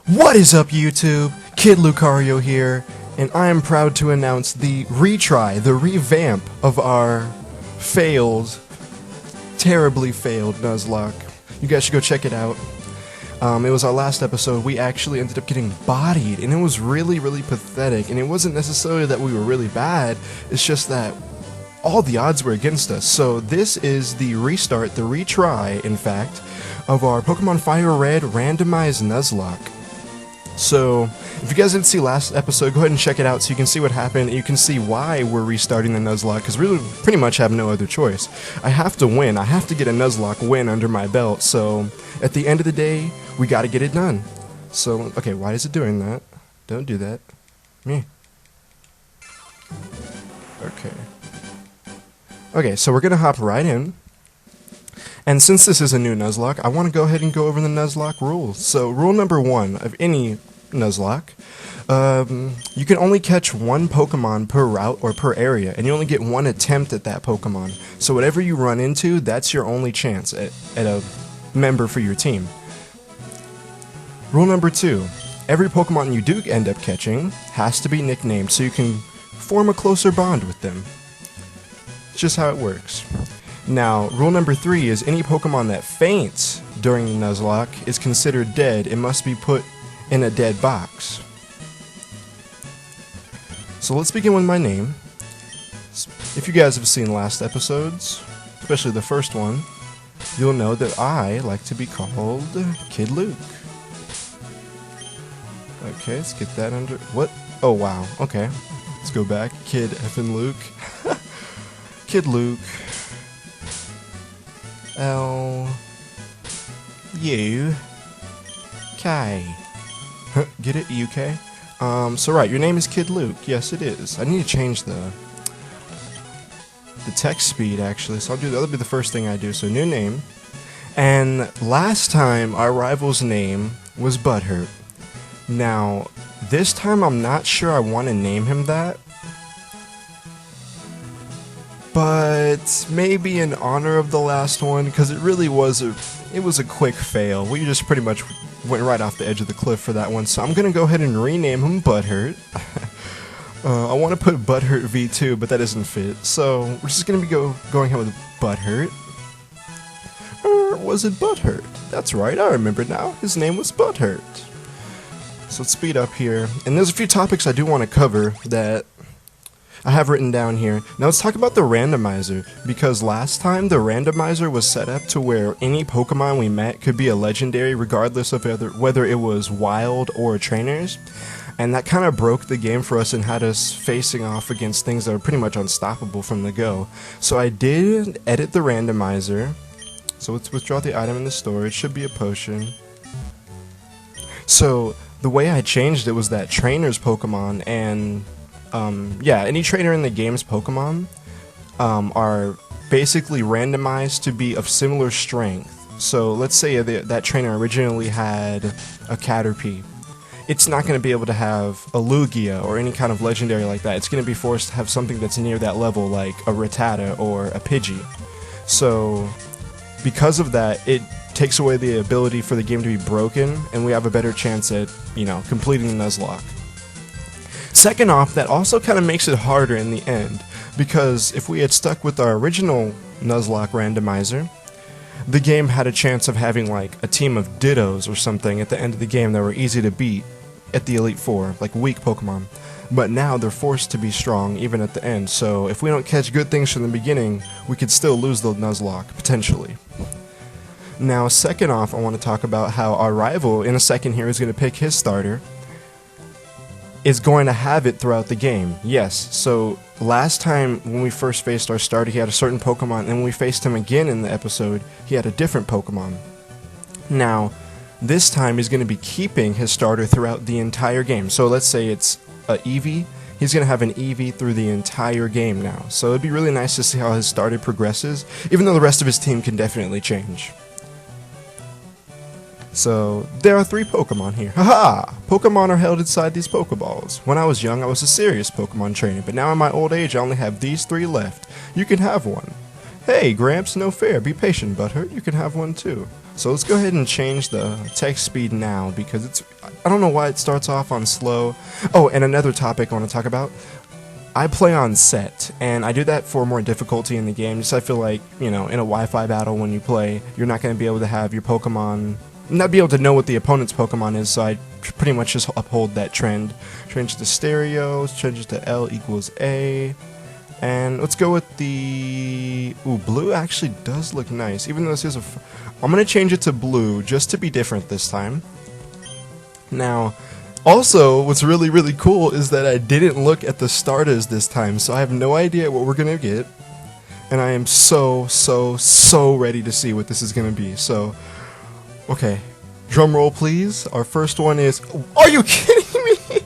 What is up, YouTube? KidLucario here, and I am proud to announce the retry, the revamp of our terribly failed Nuzlocke. You guys should go check it out. It was our last episode. We actually ended up getting bodied, and it was really pathetic, and it wasn't necessarily that we were really bad, it's just that all the odds were against us. So this is the restart, the retry, in fact, of our Pokemon Fire Red Randomized Nuzlocke. So, if you guys didn't see last episode, go ahead and check it out so you can see what happened, and you can see why we're restarting the Nuzlocke, because we really pretty much have no other choice. I have to win. I have to get a Nuzlocke win under my belt, so at the end of the day, we gotta get it done. So, okay, why is it doing that? Don't do that. Me. Okay, so we're gonna hop right in. And since this is a new Nuzlocke, I want to go ahead and go over the Nuzlocke rules. So, rule number 1 of any Nuzlocke, you can only catch one Pokemon per route or per area, and you only get one attempt at that Pokemon. So whatever you run into, that's your only chance at a member for your team. Rule number 2, every Pokemon you do end up catching has to be nicknamed so you can form a closer bond with them. It's just how it works. Now, rule number 3 is any Pokemon that faints during the Nuzlocke is considered dead and must be put in a dead box. So let's begin with my name. If you guys have seen last episodes, especially the first one, you'll know that I like to be called Kid Luke. Okay, let's get that under... What? Oh, wow. Okay. Let's go back. Kid effing Luke. Kid Luke. L-U-K. Get it? UK? So right, your name is Kid Luke. Yes, it is. I need to change the text speed, actually, so that'll be the first thing I do. So, new name. And last time, our rival's name was Butthurt. Now, this time I'm not sure I want to name him that, but maybe in honor of the last one, because it really was a quick fail. We just pretty much went right off the edge of the cliff for that one, so I'm gonna go ahead and rename him Butthurt. I want to put Butthurt V2, but that doesn't fit, so we're just gonna be going ahead with Butthurt. Was it Butthurt? That's right, I remember now. His name was Butthurt. So let's speed up here, and there's a few topics I do want to cover that I have written down here. Now let's talk about the randomizer, because last time the randomizer was set up to where any Pokemon we met could be a legendary regardless of whether it was wild or trainers, and that kind of broke the game for us and had us facing off against things that are pretty much unstoppable from the go. So I did edit the randomizer. So let's withdraw the item in the store. It should be a potion. So the way I changed it was that trainers Pokemon and any trainer in the game's Pokemon are basically randomized to be of similar strength. So let's say that trainer originally had a Caterpie. It's not going to be able to have a Lugia or any kind of legendary like that. It's going to be forced to have something that's near that level, like a Rattata or a Pidgey. So because of that, it takes away the ability for the game to be broken, and we have a better chance at, completing the Nuzlocke. Second off, that also kind of makes it harder in the end, because if we had stuck with our original Nuzlocke randomizer, the game had a chance of having like a team of Dittos or something at the end of the game that were easy to beat at the Elite Four, like weak Pokemon. But now they're forced to be strong even at the end, so if we don't catch good things from the beginning, we could still lose the Nuzlocke, potentially. Now, second off, I want to talk about how our rival, in a second here, is going to pick his starter, is going to have it throughout the game. Yes, so last time when we first faced our starter, he had a certain Pokemon, and when we faced him again in the episode, he had a different Pokemon. Now, this time he's going to be keeping his starter throughout the entire game. So let's say it's a Eevee, he's going to have an Eevee through the entire game now. So it'd be really nice to see how his starter progresses, even though the rest of his team can definitely change. So, there are 3 Pokemon here. Haha! Pokemon are held inside these Pokeballs. When I was young, I was a serious Pokemon trainer, but now in my old age, I only have these 3 left. You can have one. Hey, Gramps, no fair. Be patient, Butthurt. You can have one too. So let's go ahead and change the text speed now, because I don't know why it starts off on slow. Oh, and another topic I want to talk about. I play on set, and I do that for more difficulty in the game. Just I feel like, you know, in a Wi-Fi battle when you play, you're not going to be able to have your Pokemon, not be able to know what the opponent's Pokemon is, so I pretty much just uphold that trend. Change the stereo, change it to L equals A, and let's go with the... Ooh, blue actually does look nice, even though this is a... I'm going to change it to blue, just to be different this time. Now... Also, what's really, really cool is that I didn't look at the starters this time, so I have no idea what we're gonna get, and I am so ready to see what this is gonna be. So, okay, drum roll please. Our first one is... Are you kidding me?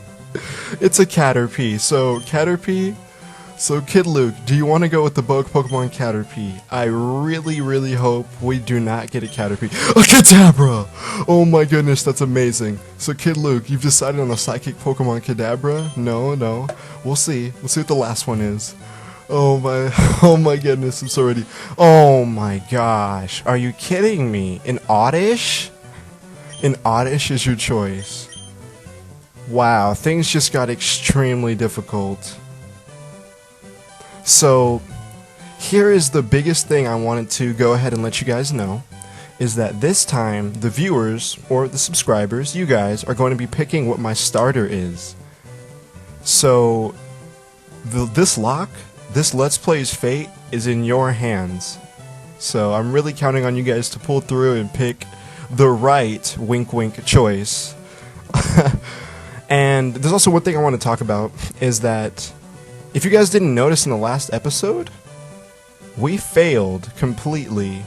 It's a Caterpie. So, Caterpie... So, KidLuke, do you want to go with the bug Pokemon Caterpie? I really hope we do not get a Caterpie. A Kadabra! Oh my goodness, that's amazing. So, KidLuke, you've decided on a Psychic Pokemon Kadabra? No. We'll see. We'll see what the last one is. Oh my goodness, I'm so ready. Oh my gosh, are you kidding me? An Oddish? An Oddish is your choice. Wow, things just got extremely difficult. So, here is the biggest thing I wanted to go ahead and let you guys know, is that this time, the viewers, or the subscribers, you guys, are going to be picking what my starter is. So, this Let's Play's fate is in your hands. So, I'm really counting on you guys to pull through and pick the right wink choice. And there's also one thing I want to talk about, is that if you guys didn't notice in the last episode, we failed completely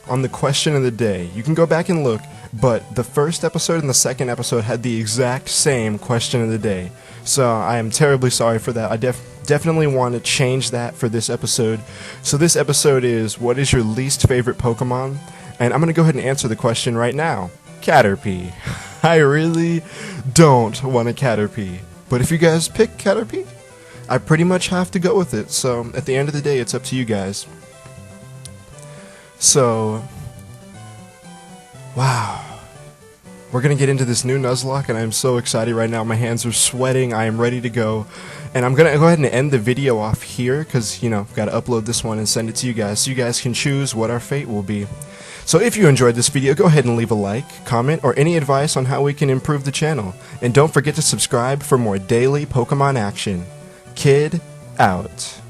on the question of the day. You can go back and look, but the first episode and the second episode had the exact same question of the day. So I am terribly sorry for that. I definitely want to change that for this episode. So this episode is, what is your least favorite Pokemon? And I'm going to go ahead and answer the question right now. Caterpie. I really don't want a Caterpie. But if you guys pick Caterpie, I pretty much have to go with it, so at the end of the day, it's up to you guys. So, wow. We're going to get into this new Nuzlocke, and I'm so excited right now. My hands are sweating, I am ready to go. And I'm going to go ahead and end the video off here, because, you know, I've got to upload this one and send it to you guys, so you guys can choose what our fate will be. So if you enjoyed this video, go ahead and leave a like, comment, or any advice on how we can improve the channel. And don't forget to subscribe for more daily Pokemon action. Kid out.